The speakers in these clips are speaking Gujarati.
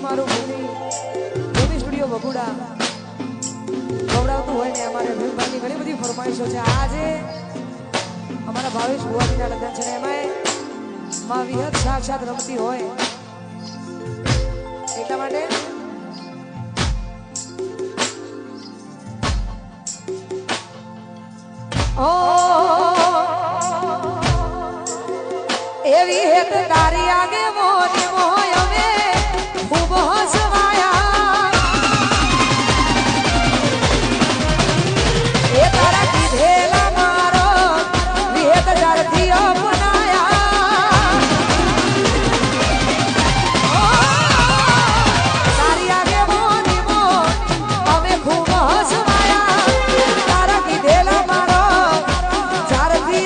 મારું ભૂમિ સ્ટુડિયો બગુડા ગવડાવતું હોય ને અમારે ભીમભાઈની ઘણી બધી ફરમાઈશો છે. આજે અમારા ભાવેશ ભુવાજીના લગ્ન છે ને એમાં માં વિહત સાક્ષાત રમતી હોય એટલા માટે એવી એક તારી આગે મોની મોય અમે ખૂબ હસવાયા એ તારા કીધેલા મારો વિહેત જારથી અપનાયા તારી આગે મોની મોય અમે ખૂબ હસવાયા તારા કીધેલા મારો જારથી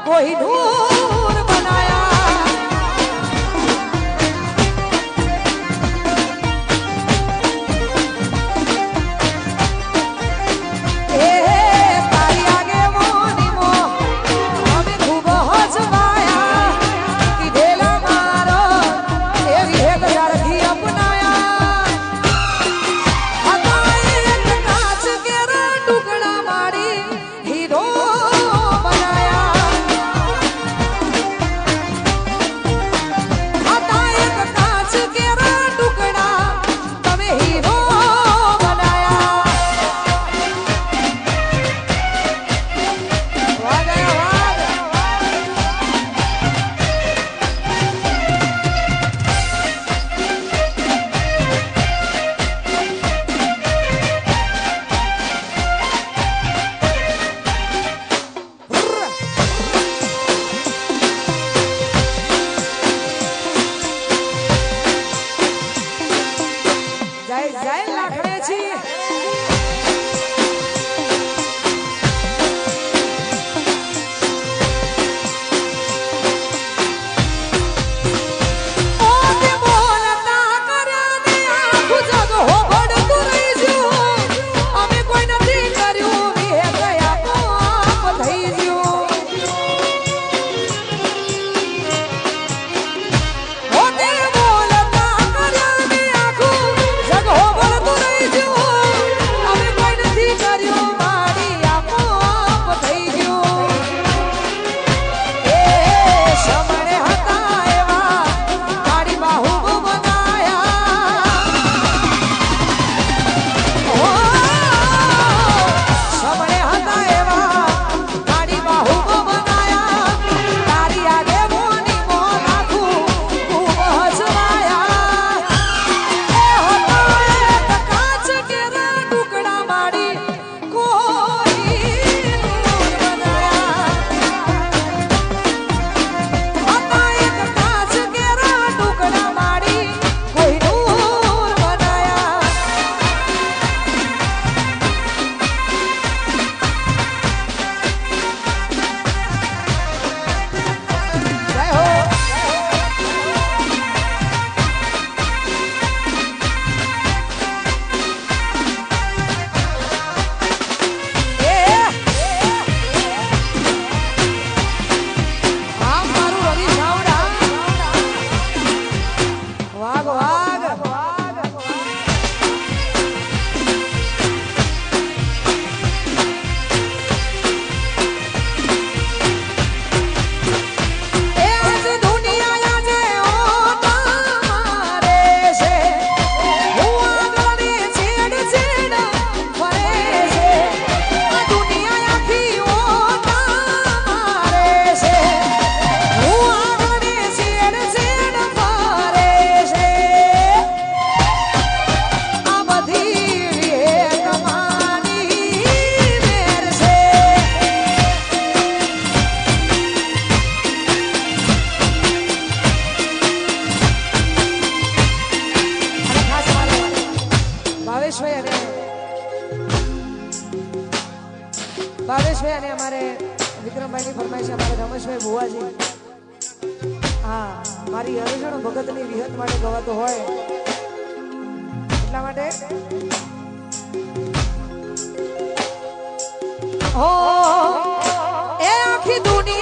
કોઈ દૂર બનાયા એ તારી આગે મોની મો અમે ખૂબ હસવાયા કીધેલા મારો એવી એક જારથી અપનાયા હતા એક કાચ કેરા ટુકડા મારી હીરો ભાવેશભાઈ અને અમારે વિક્રમભાઈની ફરમાઈશ અમારે રમેશભાઈ ભુવાજી. હા, મારી હરેશણ ભગતની વિહત માટે ગવાતો હોય એટલા માટે એ આખી દુનિયા